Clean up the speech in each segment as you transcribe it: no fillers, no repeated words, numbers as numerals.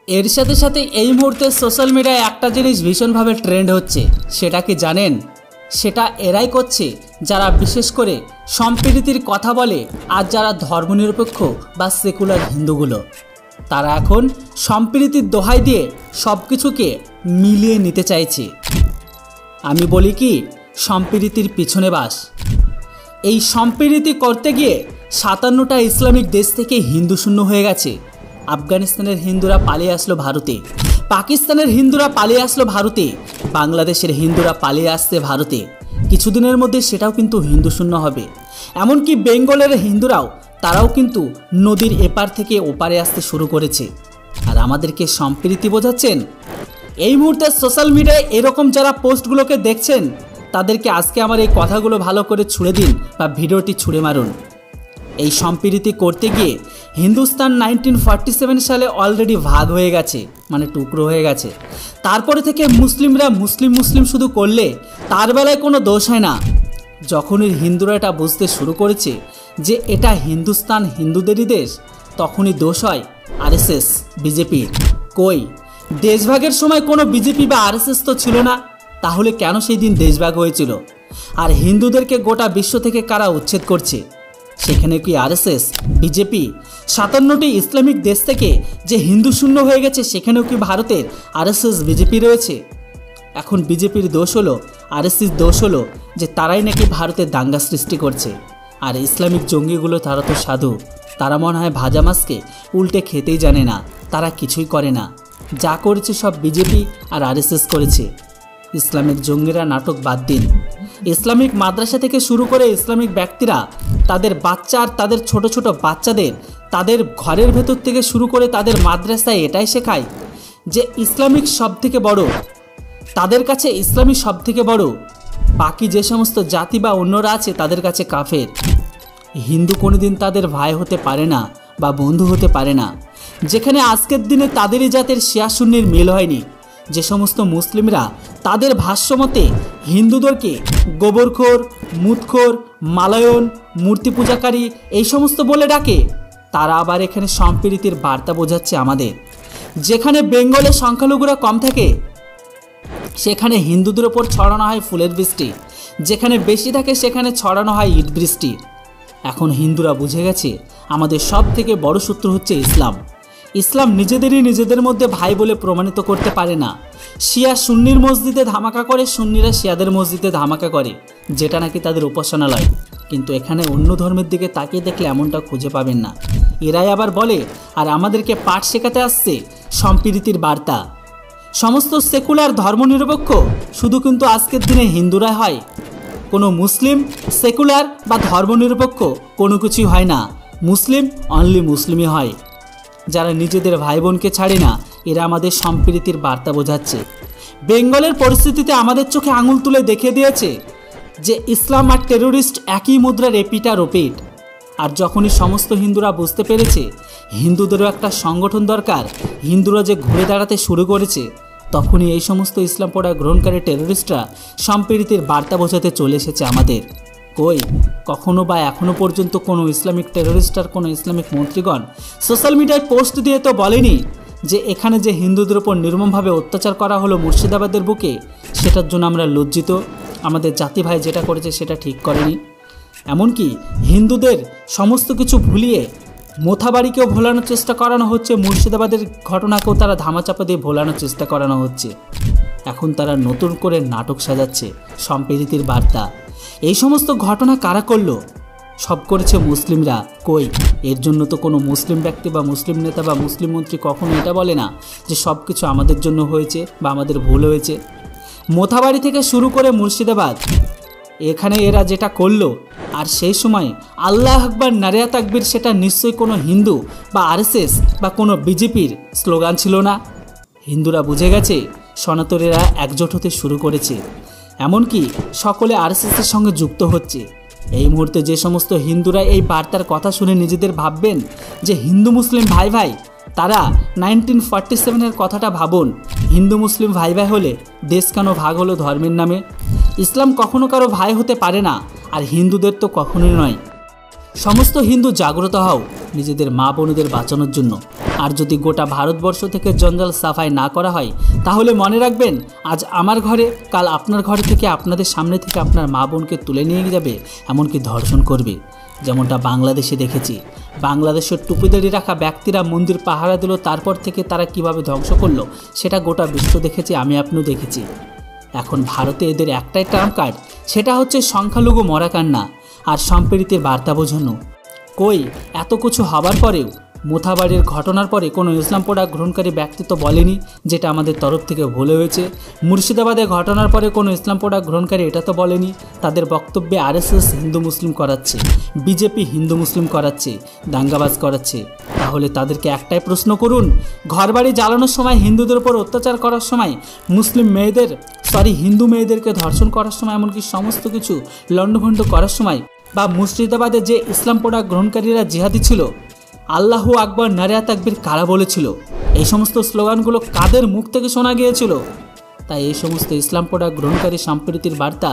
এর সাথে সাথে এই মুহূর্তে সোশ্যাল মিডিয়ায় একটা জিনিস ভীষণভাবে ট্রেন্ড হচ্ছে, সেটা কি জানেন? সেটা এরাই করছে যারা বিশেষ করে সম্প্রীতির কথা বলে আর যারা ধর্মনিরপেক্ষ বা সেকুলার হিন্দুগুলো। তারা এখন সম্প্রীতির দোহাই দিয়ে সব কিছুকে মিলিয়ে নিতে চাইছে। আমি বলি কি, সম্প্রীতির পিছনে বাস। এই সম্প্রীতি করতে গিয়ে ৫৭টা ইসলামিক দেশ থেকে হিন্দু শূন্য হয়ে গেছে। আফগানিস্তানের হিন্দুরা পালিয়ে আসলো ভারতে, পাকিস্তানের হিন্দুরা পালিয়ে আসলো ভারতে, বাংলাদেশের হিন্দুরা পালিয়ে আসছে ভারতে। কিছুদিনের মধ্যে সেটাও কিন্তু হিন্দু শূন্য হবে। এমনকি বেঙ্গলের হিন্দুরাও তারাও কিন্তু নদীর এপার থেকে ওপারে আসতে শুরু করেছে। আর আমাদেরকে সম্প্রীতি বোঝাচ্ছেন। এই মুহূর্তে সোশ্যাল মিডিয়ায় এরকম যারা পোস্টগুলোকে দেখছেন, তাদেরকে আজকে আমার এই কথাগুলো ভালো করে ছুঁড়ে দিন বা ভিডিওটি ছুঁড়ে মারুন। এই সম্প্রীতি করতে গিয়ে হিন্দুস্তান 1947 সালে অলরেডি ভাগ হয়ে গেছে, মানে টুকরো হয়ে গেছে। তারপরে থেকে মুসলিমরা মুসলিম শুধু করলে তার বেলায় কোনো দোষ হয় না। যখনই হিন্দুরা এটা বুঝতে শুরু করেছে যে এটা হিন্দুস্তান হিন্দুদেরই দেশ, তখনই দোষ হয় আরএসএস বিজেপির। কই, দেশভাগের সময় কোনো বিজেপি বা আরএসএস তো ছিল না, তাহলে কেন সেই দিন দেশভাগ হয়েছিল? আর হিন্দুদেরকে গোটা বিশ্ব থেকে কারা উচ্ছেদ করছে? সেখানে কি আরএসএস বিজেপি? ৫৭টি ইসলামিক দেশ থেকে যে হিন্দু শূন্য হয়ে গেছে, সেখানেও কি ভারতের আরএসএস বিজেপি রয়েছে? এখন বিজেপির দোষ হলো, আরএসএস দোষ হলো যে তারাই নাকি ভারতের দাঙ্গা সৃষ্টি করছে। আর ইসলামিক জঙ্গিগুলো তারা তো সাধু, তারা মনে হয় ভাজা মাছকে উল্টে খেতেই জানে না, তারা কিছুই করে না। যা করেছে সব বিজেপি আর আরএসএস করেছে। ইসলামিক জঙ্গিরা নাটক বাদ দিন। ইসলামিক মাদ্রাসা থেকে শুরু করে ইসলামিক ব্যক্তিরা তাদের বাচ্চা আর তাদের ছোট ছোট বাচ্চাদের তাদের ঘরের ভেতর থেকে শুরু করে তাদের মাদ্রাসায় এটাই শেখায় যে ইসলামিক সব থেকে বড়, তাদের কাছে ইসলামী সব থেকে বড়, বাকি যে সমস্ত জাতি বা অন্যরা আছে তাদের কাছে কাফের। হিন্দু কোনোদিন তাদের ভাই হতে পারে না বা বন্ধু হতে পারে না। যেখানে আজকের দিনে তাদেরই জাতের শিয়া সুন্নির মিল হয়নি, যে সমস্ত মুসলিমরা তাদের ভাষ্যমতে হিন্দুদেরকে গোবরখোর, মুতখোর, মালায়ন, মূর্তি পূজাকারী এই সমস্ত বলে ডাকে, তারা আবার এখানে সম্প্রীতির বার্তা বোঝাচ্ছে আমাদের। যেখানে বেঙ্গলের সংখ্যালঘুরা কম থাকে, সেখানে হিন্দুদের ওপর ছড়ানো হয় ফুলের বৃষ্টি, যেখানে বেশি থাকে সেখানে ছড়ানো হয় ইট বৃষ্টি। এখন হিন্দুরা বুঝে গেছে আমাদের সব থেকে বড় শত্রু হচ্ছে ইসলাম। ইসলাম নিজেদের মধ্যে ভাই বলে প্রমাণিত করতে পারে না। শিয়া সুন্নির মসজিদে ধামাকা করে, সুন্নিরা শিয়াদের মসজিদে ধামাকা করে, যেটা নাকি তাদের উপাসনালয়। কিন্তু এখানে অন্য ধর্মের দিকে তাকিয়ে দেখলে এমনটা খুঁজে পাবেন না। এরাই আবার বলে আর আমাদেরকে পাঠ শেখাতে আসছে সম্প্রীতির বার্তা। সমস্ত সেকুলার ধর্মনিরপেক্ষ শুধু কিন্তু আজকের দিনে হিন্দুরা হয়। কোনো মুসলিম সেকুলার বা ধর্মনিরপেক্ষ কোনো কিছুই হয় না। মুসলিম অনলি মুসলিমই হয়। যারা নিজেদের ভাই বোনকে ছাড়ে না, এরা আমাদের সম্প্রীতির বার্তা বোঝাচ্ছে। বেঙ্গলের পরিস্থিতিতে আমাদের চোখে আঙুল তুলে দেখিয়ে দিয়েছে যে ইসলাম আর টেরোরিস্ট একই মুদ্রার এপিট আর ওপিট। আর যখনই সমস্ত হিন্দুরা বুঝতে পেরেছে হিন্দুদেরও একটা সংগঠন দরকার, হিন্দুরা যে ঘুরে দাঁড়াতে শুরু করেছে, তখনই এই সমস্ত ইসলাম পড়া গ্রহণকারী টেরোরিস্টরা সম্প্রীতির বার্তা বোঝাতে চলে এসেছে আমাদের। কই, কখনো বা এখনো পর্যন্ত কোনো ইসলামিক টেরোরিস্ট আর কোনো ইসলামিক মন্ত্রীগণ সোশ্যাল মিডিয়ায় পোস্ট দিয়ে তো বলেনি যে এখানে যে হিন্দুদের ওপর নির্মমভাবে অত্যাচার করা হলো মুর্শিদাবাদের বুকে, সেটার জন্য আমরা লজ্জিত, আমাদের জাতি ভাই যেটা করেছে সেটা ঠিক করেনি। এমনকি হিন্দুদের সমস্ত কিছু ভুলিয়ে মোথাবাড়িকেও ভোলানোর চেষ্টা করানো হচ্ছে, মুর্শিদাবাদের ঘটনাকেও তারা ধামাচাপা দিয়ে ভোলানোর চেষ্টা করানো হচ্ছে। এখন তারা নতুন করে নাটক সাজাচ্ছে সম্প্রীতির বার্তা। এই সমস্ত ঘটনা কারা করলো? সব করেছে মুসলিমরা। কই, এর জন্য তো কোনো মুসলিম ব্যক্তি বা মুসলিম নেতা বা মুসলিম মন্ত্রী কখনো এটা বলে না যে সব কিছু আমাদের জন্য হয়েছে বা আমাদের ভুল হয়েছে। মোথাবাড়ি থেকে শুরু করে মুর্শিদাবাদ, এখানে এরা যেটা করলো, আর সেই সময় আল্লাহ আকবার নারিয়া তাকবীর, সেটা নিশ্চয়ই কোনো হিন্দু বা আরএসএস বা কোনো বিজেপির স্লোগান ছিল না। হিন্দুরা বুঝে গেছে সনাতনীরা একজোট হতে শুরু করেছে, এমনকি সকলে আরএসএসের সঙ্গে যুক্ত হচ্ছে। এই মুহূর্তে যে সমস্ত হিন্দুরা এই বার্তার কথা শুনে নিজেদের ভাববেন যে হিন্দু মুসলিম ভাই ভাই, তারা 1947-এর কথাটা ভাবুন। হিন্দু মুসলিম ভাই ভাই হলে দেশ কেন ভাগ হলো ধর্মের নামে? ইসলাম কখনো কারো ভাই হতে পারে না, আর হিন্দুদের তো কখনোই নয়। সমস্ত হিন্দু জাগ্রত হও নিজেদের মা বোনদের বাঁচানোর জন্য। আর যদি গোটা ভারতবর্ষ থেকে জঞ্জাল সাফাই না করা হয়, তাহলে মনে রাখবেন আজ আমার ঘরে কাল আপনার ঘরে থেকে আপনাদের সামনে থেকে আপনার মা বোনকে তুলে নিয়ে যাবে, এমনকি ধর্ষণ করবে। যেমনটা বাংলাদেশে দেখেছি, বাংলাদেশের টুপিদারি রাখা ব্যক্তিরা মন্দির পাহারা দিল, তারপর থেকে তারা কিভাবে ধ্বংস করলো সেটা গোটা বিশ্ব দেখেছি, আমি আপনিও দেখেছি। এখন ভারতে এদের একটাই ট্রাম্প কার্ড, সেটা হচ্ছে সংখ্যালঘু মরা কান্না আর সম্প্রীতির বার্তা বোঝানো। কই এত কিছু হবার পরেও মোথাবাড়ির ঘটনার পরে কোনো ইসলাম প্রোডাক্ট গ্রহণকারী ব্যক্তি তো বলেনি যেটা আমাদের তরফ থেকে ভুল হয়েছে। মুর্শিদাবাদের ঘটনার পরে কোনো ইসলাম প্রোডাক্ট গ্রহণকারী এটা তো বলেনি তাদের বক্তব্যে আরএসএস হিন্দু মুসলিম করাচ্ছে, বিজেপি হিন্দু মুসলিম করাচ্ছে, দাঙ্গাবাজ করাচ্ছে। তাহলে তাদেরকে একটাই প্রশ্ন করুন, ঘরবাড়ি জ্বালানোর সময় হিন্দুদের উপর অত্যাচার করার সময়, হিন্দু মেয়েদেরকে ধর্ষণ করার সময়, এমনকি সমস্ত কিছু লণ্ডভণ্ড করার সময়, বা মুর্শিদাবাদে যে ইসলাম প্রোডাক্ট গ্রহণকারীরা জিহাদি ছিল, আল্লাহু আকবর নারে তাকবীর কারা বলেছিল, এই সমস্ত স্লোগানগুলো কাদের মুখ থেকে শোনা গিয়েছিল? তাই এই সমস্ত ইসলাম প্রোডাক্ট গ্রহণকারী সম্প্রীতির বার্তা,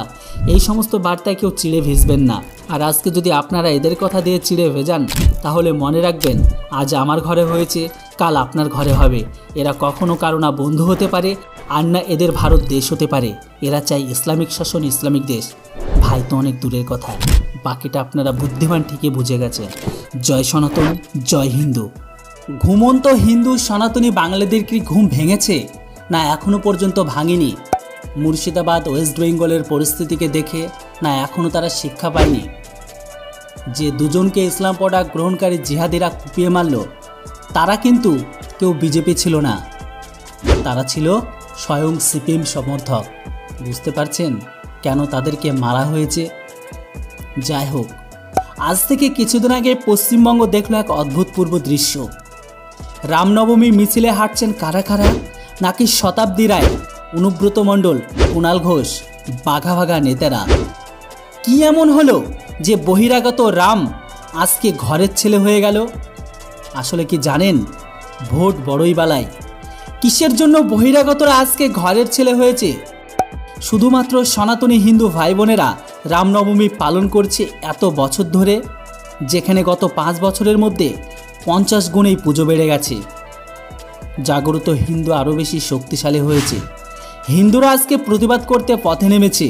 এই সমস্ত বার্তায় কেউ চিড়ে ভিজবেন না। আর আজকে যদি আপনারা এদের কথা দিয়ে চিড়ে ভেজান, তাহলে মনে রাখবেন আজ আমার ঘরে হয়েছে কাল আপনার ঘরে হবে। এরা কখনো কারো না বন্ধু হতে পারে, আর না এদের ভারত দেশ হতে পারে। এরা চাই ইসলামিক শাসন, ইসলামিক দেশ। ভাই তো অনেক দূরের কথা, বাকিটা আপনারা বুদ্ধিমান ঠিকই বুঝে গেছেন। জয় সনাতন, জয় হিন্দু। ঘুমন্ত হিন্দু সনাতনী বাঙালিদের কি ঘুম ভেঙেছে? না এখনও পর্যন্ত ভাঙেনি? মুর্শিদাবাদ ওয়েস্ট বেঙ্গলের পরিস্থিতিকে দেখে না এখনও তারা শিক্ষা পায়নি? যে দুজনকে ইসলাম প্রোডাক্ট গ্রহণকারী জিহাদিরা কুপিয়ে মারল, তারা কিন্তু কেউ বিজেপি ছিল না, তারা ছিল স্বয়ং সিপিএম সমর্থক। বুঝতে পারছেন কেন তাদেরকে মারা হয়েছে? যাই হোক, আজ থেকে কিছুদিন আগে পশ্চিমবঙ্গ দেখলো এক অদ্ভুতপূর্ব দৃশ্য। রামনবমী মিছিলে হাঁটছেন কারা কারা? নাকি শতাব্দী রায়, অনুব্রত মণ্ডল, কুণাল ঘোষ, বাঘা বাঘা নেতারা। কি এমন হলো যে বহিরাগত রাম আজকে ঘরের ছেলে হয়ে গেল? আসলে কি জানেন, ভোট বড়ই বালাই। কিসের জন্য বহিরাগতরা আজকে ঘরের ছেলে হয়েছে? শুধুমাত্র সনাতনী হিন্দু ভাই বোনেরা রামনবমী পালন করছে এত বছর ধরে, যেখানে গত 5 বছরের মধ্যে 50 গুণেই পুজো বেড়ে গেছে। জাগ্রত হিন্দু আরও বেশি শক্তিশালী হয়েছে। হিন্দুরা আজকে প্রতিবাদ করতে পথে নেমেছে।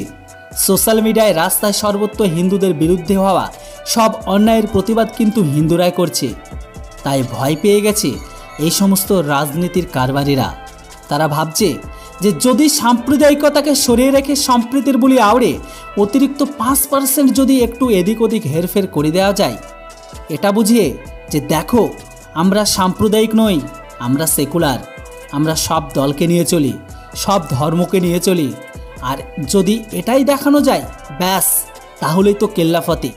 সোশ্যাল মিডিয়ায়, রাস্তায় সর্বত্র হিন্দুদের বিরুদ্ধে হওয়া সব অন্যায়ের প্রতিবাদ কিন্তু হিন্দুরাই করছে। তাই ভয় পেয়ে গেছে এই সমস্ত রাজনীতির কারবারিরা। তারা ভাবছে যে যদি সাম্প্রদায়িকতাকে সরিয়ে রেখে সম্প্রীতির বুলি আওড়ে অতিরিক্ত 5% যদি একটু এদিক ওদিক হেরফের করে দেওয়া যায়, এটা বুঝিয়ে যে দেখো আমরা সাম্প্রদায়িক নই, আমরা সেকুলার, আমরা সব দলকে নিয়ে চলি, সব ধর্মকে নিয়ে চলি, আর যদি এটাই দেখানো যায় ব্যাস, তাহলেই তো কেল্লাফতে।